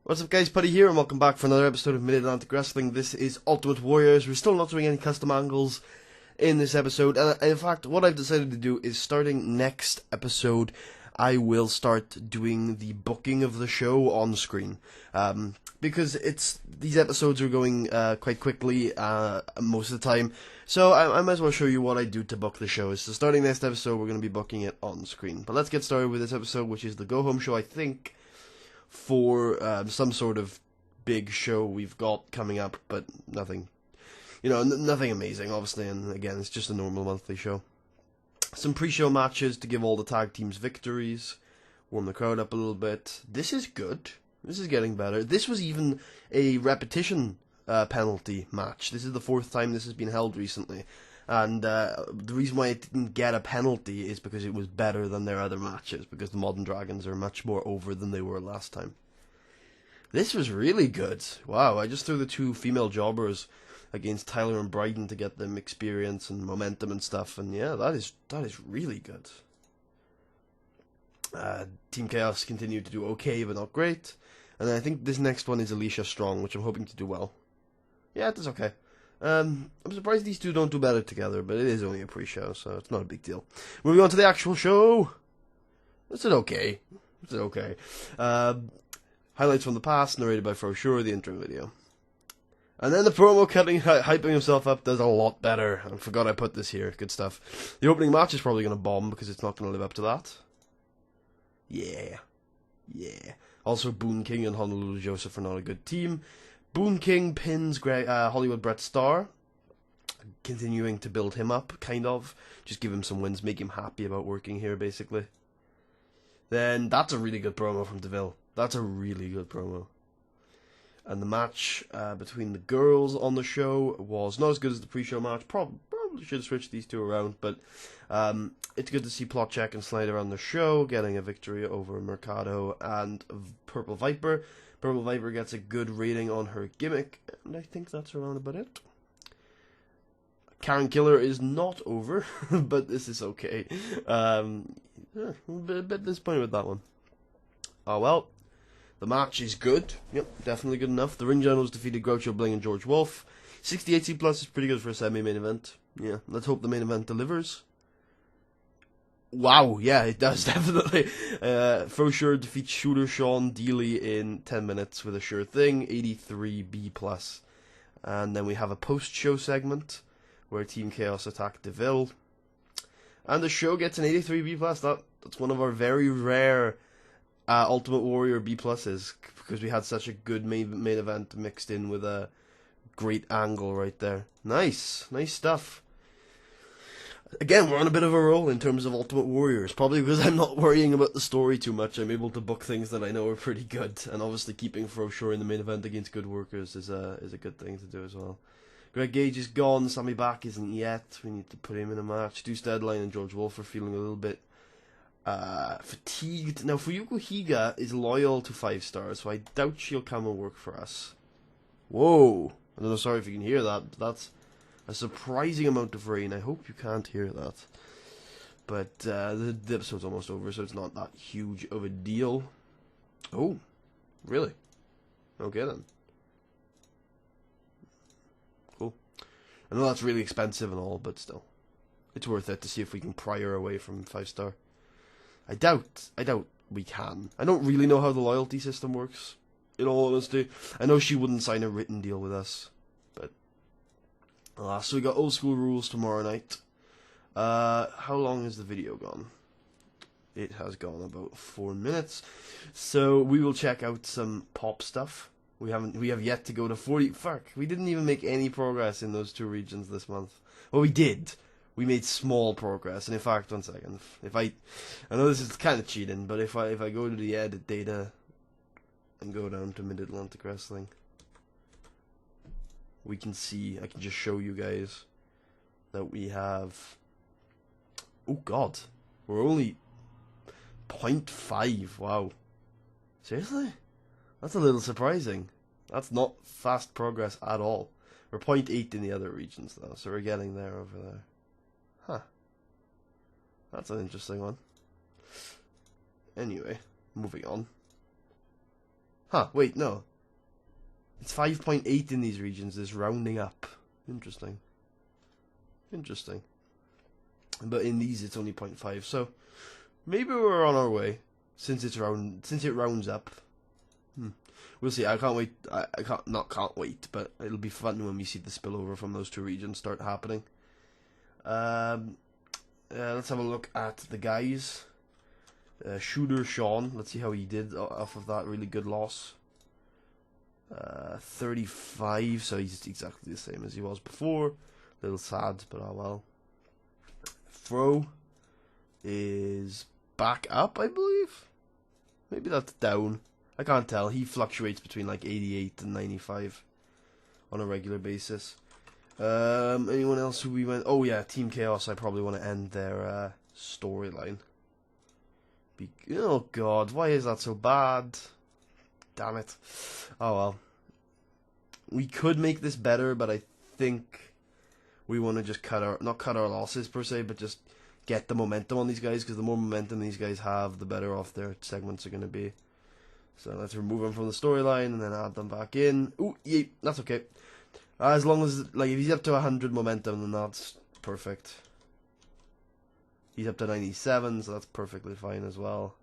What's up guys, Putty here and welcome back for another episode of Mid-Atlantic Wrestling. This is Ultimate Warriors. We're still not doing any custom angles in this episode, and in fact what I've decided to do is starting next episode I will start doing the booking of the show on screen. Because these episodes are going quite quickly most of the time, so I might as well show you what I do to book the shows. So starting next episode we're going to be booking it on screen. But let's get started with this episode, which is the Go Home show, I think, for some sort of big show we've got coming up, but nothing, nothing amazing, obviously, and again, it's just a normal monthly show. Some pre-show matches to give all the tag teams victories, warm the crowd up a little bit. This is good. This is getting better. This was even a repetition penalty match. This is the fourth time this has been held recently. And the reason why it didn't get a penalty is because it was better than their other matches, because the Modern Dragons are much more over than they were last time. This was really good. Wow, I just threw the two female jobbers against Tyler and Bryden to get them experience and momentum and stuff, and yeah, that is really good. Team Chaos continued to do okay, but not great. And I think this next one is Alicia Strong, which I'm hoping to do well. Yeah, it is okay. I'm surprised these two don't do better together, but it is only a pre-show, so it's not a big deal. Moving on to the actual show. Is it okay? Is it okay? Highlights from the past, narrated by Fuyuko, the intro video. And then the promo cutting, hyping himself up, does a lot better. I forgot I put this here. Good stuff. The opening match is probably going to bomb, because it's not going to live up to that. Yeah. Also, Boone King and Honolulu Joseph are not a good team. Boone King pins Hollywood Brett Starr, continuing to build him up, kind of. Just give him some wins, make him happy about working here, basically. Then, that's a really good promo from DeVille. That's a really good promo. And the match between the girls on the show was not as good as the pre-show match. Probably should have switched these two around, but it's good to see Plotcheck and Snyder on the show, getting a victory over Mercado and Purple Viper. Purple Viper gets a good rating on her gimmick, and I think that's around about it. Karen Killer is not over, but this is okay. I'm a bit disappointed with that one. Oh well. The match is good. Yep, definitely good enough. The Ring Generals defeated Groucho Bling and George Wolf. 68C plus is pretty good for a semi-main event. Yeah, let's hope the main event delivers. Wow, yeah, it does, definitely. Fuyuko defeats Shooter Sean Dealey in 10 minutes with a sure thing, 83B+. And then we have a post-show segment where Team Chaos attack DeVille. And the show gets an 83B+. That's one of our very rare Ultimate Warrior B+s, because we had such a good main event mixed in with a great angle right there. Nice stuff. Again, we're on a bit of a roll in terms of Ultimate Warriors, probably because I'm not worrying about the story too much. I'm able to book things that I know are pretty good, and obviously keeping Fuyuko in the main event against good workers is a good thing to do as well. Greg Gage is gone, Sammy Back isn't yet, we need to put him in a match. Deuce Deadline and George Wolf are feeling a little bit fatigued. Now, Fuyuko Higa is loyal to 5 stars, so I doubt she'll come and work for us. Whoa! I don't know, sorry if you can hear that, but that's a surprising amount of rain. I hope you can't hear that. But the episode's almost over, so it's not that huge of a deal. Oh, really? Okay then. Cool. I know that's really expensive and all, but still. It's worth it to see if we can pry her away from 5 star. I doubt we can. I don't really know how the loyalty system works, in all honesty. I know she wouldn't sign a written deal with us, but so we got Old School Rules tomorrow night. How long has the video gone? It has gone about 4 minutes. So we will check out some pop stuff. We have yet to go to 40. Fuck, we didn't even make any progress in those 2 regions this month. Well, we did. We made small progress, and in fact, one second. I know this is kind of cheating, but if I go to the edit data and go down to Mid-Atlantic Wrestling, we can see, I can just show you guys that we have, oh god, we're only 0.5, wow. Seriously? That's a little surprising. That's not fast progress at all. We're 0.8 in the other regions though, so we're getting there over there. Huh. That's an interesting one. Anyway, moving on. Huh, wait, no. It's 5.8 in these regions, this rounding up. Interesting. Interesting. But in these it's only 0.5, so maybe we're on our way, since it rounds up. We'll see. I can't wait. I can't wait, but it'll be fun when we see the spillover from those two regions start happening. Let's have a look at the guys. Shooter Sean, let's see how he did off of that really good loss. 35, so he's exactly the same as he was before. A little sad, but oh well. Fro is back up, I believe. Maybe that's down. I can't tell. He fluctuates between like 88 and 95 on a regular basis. Anyone else who we went? Oh yeah, Team Chaos. I probably want to end their storyline. Oh god, why is that so bad? Damn it. Oh well. We could make this better, but I think we want to just not cut our losses per se, but just get the momentum on these guys, because the more momentum these guys have, the better off their segments are going to be. So let's remove them from the storyline and then add them back in. Ooh, yeah, that's okay. As long as, like, if he's up to 100 momentum, then that's perfect. He's up to 97, so that's perfectly fine as well.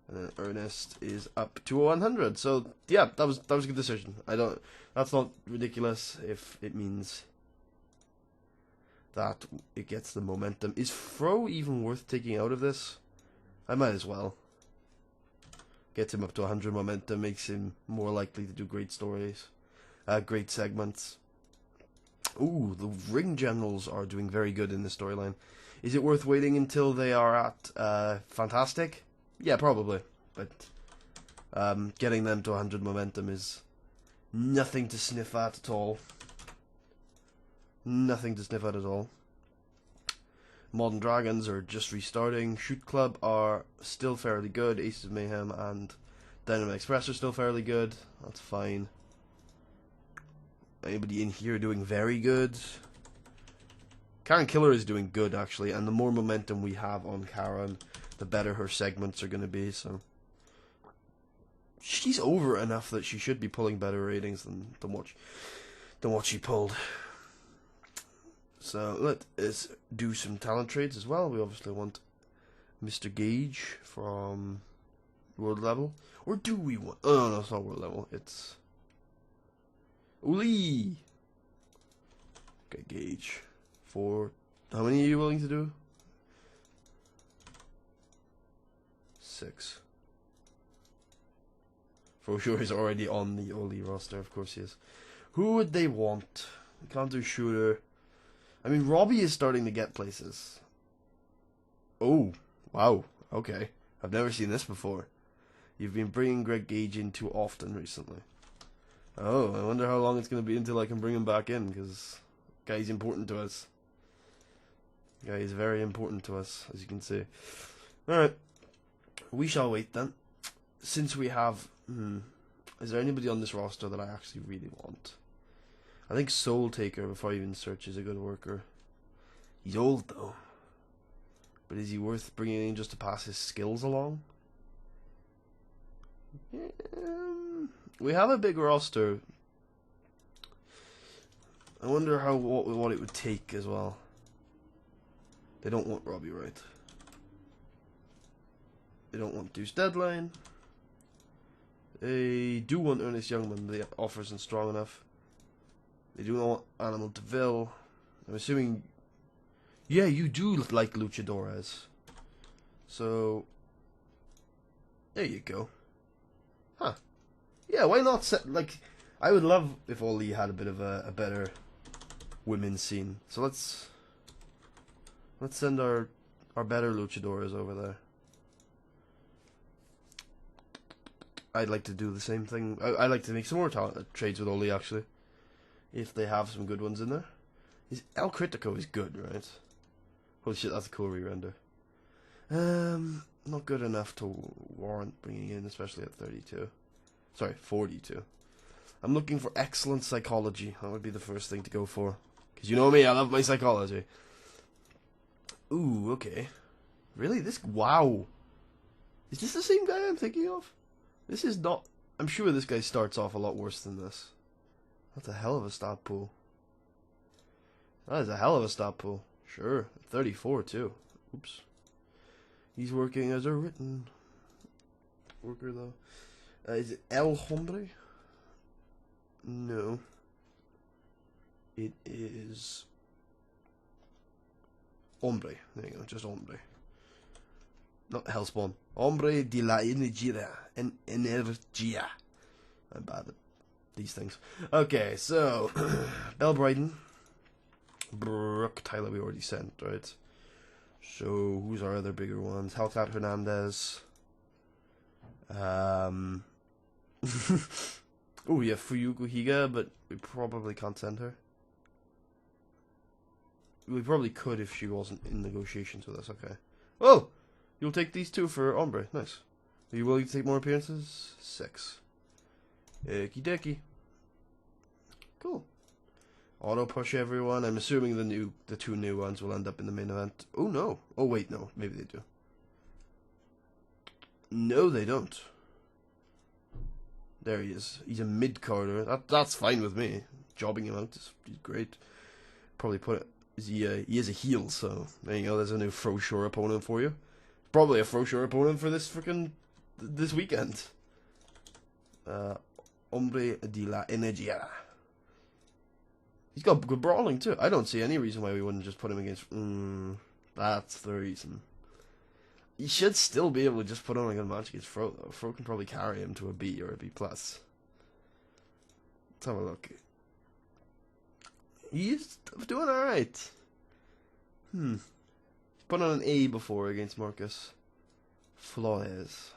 And then Ernest is up to 100. So yeah, that was a good decision. That's not ridiculous if it means that it gets the momentum. Is Fro even worth taking out of this? I might as well. Gets him up to 100 momentum, makes him more likely to do great stories. Great segments. Ooh, the ring generals are doing very good in this storyline. Is it worth waiting until they are at Fantastic? Yeah, probably. But getting them to 100 momentum is nothing to sniff at all. Nothing to sniff at all. Modern Dragons are just restarting. Shoot Club are still fairly good. Aces of Mayhem and Dynamite Express are still fairly good. That's fine. Anybody in here doing very good? Karen Killer is doing good, actually, and the more momentum we have on Karen, the better her segments are going to be, so... She's over enough that she should be pulling better ratings than what she pulled. So let us do some talent trades as well. We obviously want Mr. Gage from World Level. Or do we want... Oh, no, it's not World Level. It's... Uli! Okay, Gage. For... How many are you willing to do? 6. For sure he's already on the Oli roster. Of course he is. Who would they want? We can't do Shooter. I mean, Robbie is starting to get places. Oh, wow. Okay. I've never seen this before. You've been bringing Greg Gage in too often recently. Oh, I wonder how long it's going to be until I can bring him back in, because guy's important to us. Guy is very important to us, as you can see. Alright. We shall wait then. Since we have... is there anybody on this roster that I actually really want? I think Soul Taker, before I even search, is a good worker. He's old though. But is he worth bringing in just to pass his skills along? We have a big roster. I wonder what it would take as well. They don't want Robbie, right? They don't want Deuce Deadline. They do want Ernest Youngman. The offer isn't strong enough. They do not want Animal DeVille. I'm assuming... Yeah, you do like Luchadores. So... There you go. Huh. Yeah, why not set... Like, I would love if Oli had a bit of a better women's scene. So let's send our better Luchadores over there. I'd like to do the same thing. I'd like to make some more trades with Oli, actually. If they have some good ones in there. El Critico is good, right? Holy shit, that's a cool re-render. Not good enough to warrant bringing in, especially at 32. Sorry, 42. I'm looking for excellent psychology. That would be the first thing to go for. Because you know me, I love my psychology. Ooh, okay. Really? Wow. Is this the same guy I'm thinking of? This is not... I'm sure this guy starts off a lot worse than this. That's a hell of a stat pool. That is a hell of a stat pool. Sure. 34 too. Oops. He's working as a written worker though. Is it El Hombre? No. It is Hombre. There you go, just Hombre. Not Hellspawn. Hombre de la Energia. Energia. I'm bad at these things. Okay, so Bell Brighton. Brooke Tyler we already sent, right? So who's our other bigger ones? Hellcat Hernandez. Oh, yeah, Fuyuko Higa, but we probably can't send her. We probably could if she wasn't in negotiations with us, okay. Oh! You'll take these two for Ombre, nice. Are you willing to take more appearances? 6. Okie dokie. Cool. Auto push everyone. I'm assuming the two new ones will end up in the main event. Oh no. Oh wait, no. Maybe they do. No, they don't. There he is. He's a mid-carder. That's fine with me. Jobbing him out is great. Probably put it. He is a heel, so there you go. There's a new Froshore opponent for you. Probably a Froshore opponent for this this weekend. Hombre de la Energia. He's got good brawling too. I don't see any reason why we wouldn't just put him against. That's the reason. He should still be able to just put on a good match against Fro, though. Fro can probably carry him to a B or a B+. Let's have a look. He's doing alright. He's put on an A before against Marcus Flores.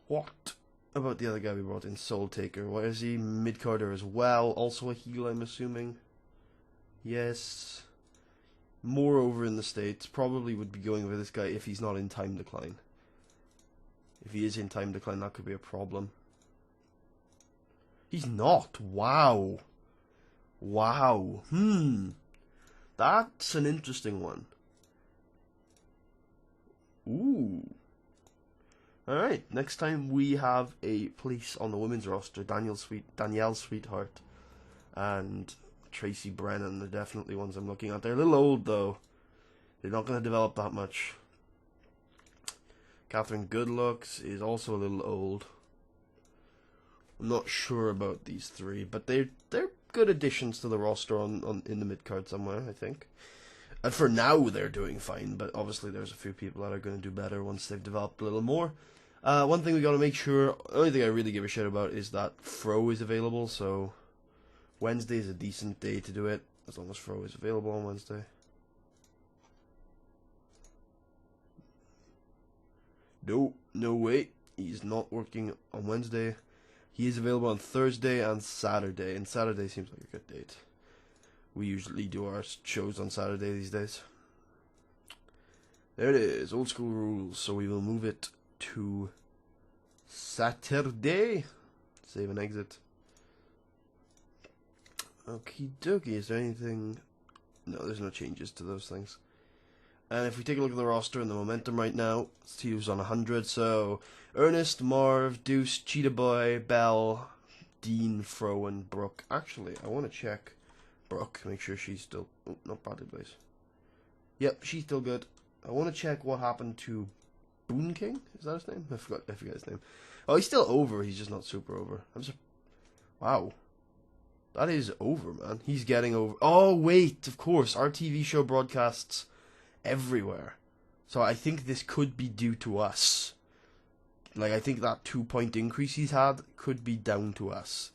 What about the other guy we brought in, Soul Taker? Why is he? Mid-carder as well. Also a heel, I'm assuming. Yes. More over in the States. Probably would be going over this guy if he's not in time decline. If he is in time decline, that could be a problem. He's not. Wow. Wow. That's an interesting one. Ooh. Alright, next time we have a place on the women's roster. Danielle Sweetheart and Tracy Brennan are definitely ones I'm looking at. They're a little old though. They're not going to develop that much. Catherine Goodlooks is also a little old. I'm not sure about these three, but they're good additions to the roster in the mid card somewhere, I think. And for now they're doing fine, but obviously there's a few people that are going to do better once they've developed a little more. One thing we got to make sure, the only thing I really give a shit about is that Fro is available, so Wednesday is a decent day to do it, as long as Fro is available on Wednesday. No way, he's not working on Wednesday. He is available on Thursday and Saturday, and Saturday seems like a good date. We usually do our shows on Saturday these days. There it is, old school rules, so we will move it to Saturday. Save and exit. Okie dokie, is there anything? No, there's no changes to those things. And if we take a look at the roster and the momentum right now, Steve's on 100, so Ernest, Marv, Deuce, Cheetah Boy, Bell, Dean, Fro, and Brooke. Actually, I want to check Brooke, make sure she's still... Oh, not Bradley Blaze. Yep, she's still good. I want to check what happened to Boone King? Is that his name? I forgot his name. Oh, he's still over, he's just not super over. Wow. That is over, man. He's getting over. Oh, wait, of course. Our TV show broadcasts everywhere. So I think this could be due to us. Like, I think that 2-point increase he's had could be down to us.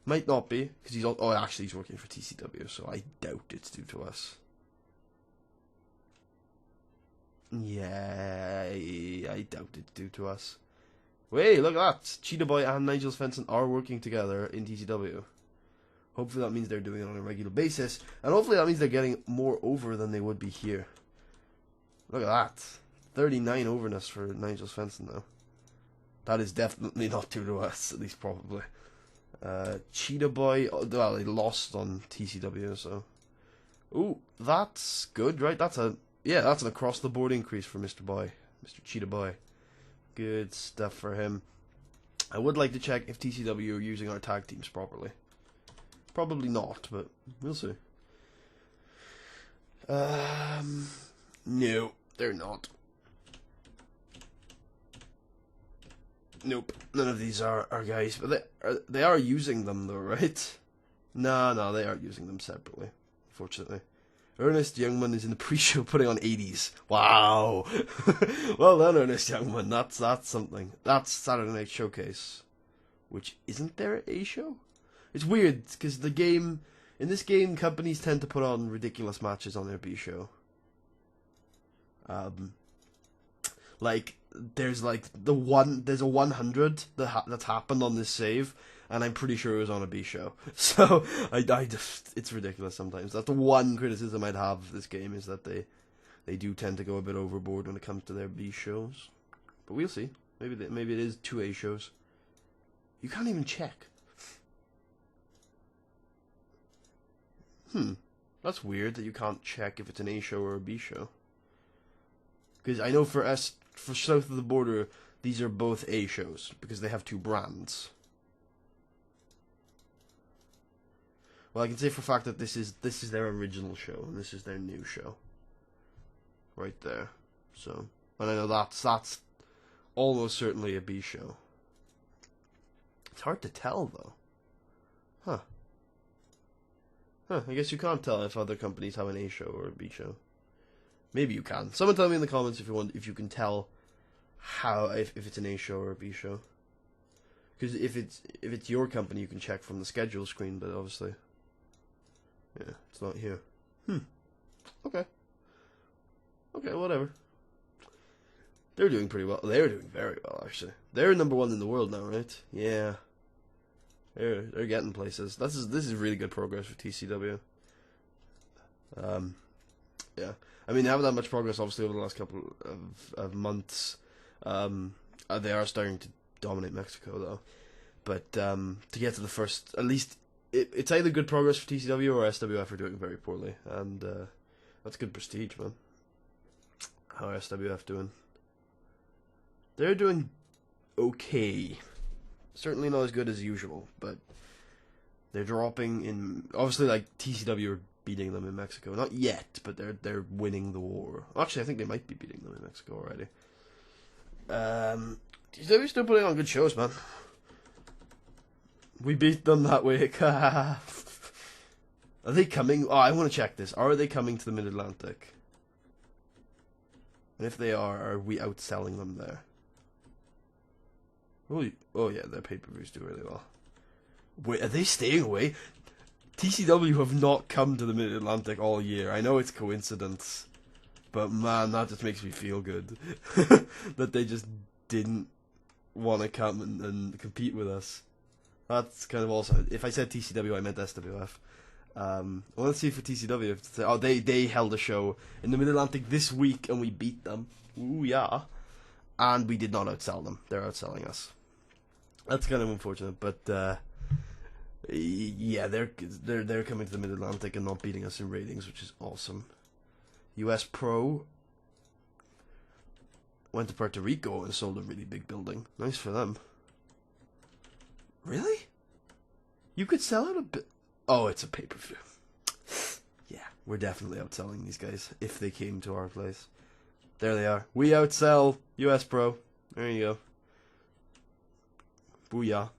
Might not be, because he's... Oh, actually, he's working for TCW, so I doubt it's due to us. Yeah, I doubt it's due to us. Wait, look at that. Cheetah Boy and Nigel Svensson are working together in TCW. Hopefully that means they're doing it on a regular basis. And hopefully that means they're getting more over than they would be here. Look at that. 39 overness for Nigel Svensson, though. That is definitely not due to us, at least probably. Cheetah Boy, well, he lost on TCW, so... Ooh, that's good, right? That's an across-the-board increase for Mr. Boy. Mr. Cheetah Boy. Good stuff for him. I would like to check if TCW are using our tag teams properly. Probably not, but we'll see. No, they're not. Nope, none of these are our guys, but they are using them though, right? No, they are using them separately, unfortunately. Ernest Youngman is in the pre-show putting on 80s. Wow. Well done, Ernest Youngman. That's something. That's Saturday Night Showcase, which isn't there a show? It's weird because in this game, companies tend to put on ridiculous matches on their B show. Like there's a 100 that's happened on this save, and I'm pretty sure it was on a B show. So I just, it's ridiculous sometimes. That's the one criticism I'd have of this game, is that they do tend to go a bit overboard when it comes to their B shows. But we'll see. Maybe it is 2 A shows. You can't even check. That's weird that you can't check if it's an A show or a B show. Because I know for South of the Border, these are both A shows, because they have 2 brands. Well, I can say for a fact that this is their original show, and this is their new show. Right there. So, and I know that's almost certainly a B show. It's hard to tell, though. I guess you can't tell if other companies have an A show or a B show. Maybe you can. Someone tell me in the comments if you can tell if it's an A show or a B show. Because if it's your company, you can check from the schedule screen, but obviously, yeah, it's not here. Okay, whatever. They're doing pretty well. They're doing very well, actually. They're #1 in the world now, right? Yeah. They're getting places. This is really good progress for TCW. Yeah. I mean, they haven't had much progress, obviously, over the last couple of months. They are starting to dominate Mexico, though. But to get to the first, at least, it's either good progress for TCW or SWF are doing very poorly. And that's good prestige, man. How are SWF doing? They're doing okay. Certainly not as good as usual, but they're dropping in. Obviously, like, TCW are beating them in Mexico. Not yet, but they're winning the war. Actually, I think they might be beating them in Mexico already. TCW still putting on good shows, man. We beat them that week. Are they coming? Oh, I want to check this. Are they coming to the Mid-Atlantic? And if they are we outselling them there? Oh yeah, their pay-per-views do really well. Wait, are they staying away? TCW have not come to the Mid-Atlantic all year. I know it's coincidence, but man, that just makes me feel good. That they just didn't want to come and compete with us. That's kind of also, if I said TCW, I meant SWF. Let's see for TCW. Oh, they held a show in the Mid-Atlantic this week, and we beat them. Ooh, yeah. And we did not outsell them. They're outselling us. That's kind of unfortunate, but yeah, they're coming to the Mid-Atlantic and not beating us in ratings, which is awesome. US Pro went to Puerto Rico and sold a really big building. Nice for them. Really? You could sell out a bit. Oh, it's a pay-per-view. Yeah, we're definitely outselling these guys if they came to our place. There they are. We outsell US Pro. There you go. Booyah.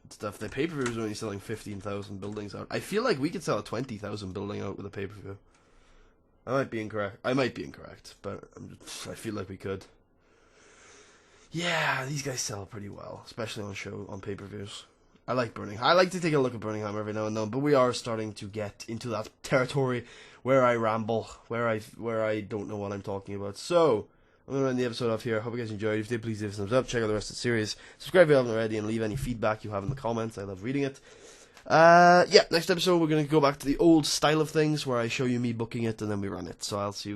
Good stuff. The pay-per-view is only selling 15,000 buildings out. I feel like we could sell a 20,000 building out with a pay-per-view. I might be incorrect, but I feel like we could. Yeah, these guys sell pretty well, especially on pay-per-views. I like Birmingham. I like to take a look at Birmingham every now and then, but we are starting to get into that territory where I ramble, where I don't know what I'm talking about. So I'm going to end the episode off here. Hope you guys enjoyed. If you did, please give us a thumbs up. Check out the rest of the series. Subscribe if you haven't already, and leave any feedback you have in the comments. I love reading it. Yeah, next episode we're going to go back to the old style of things, where I show you me booking it and then we run it. So I'll see you again.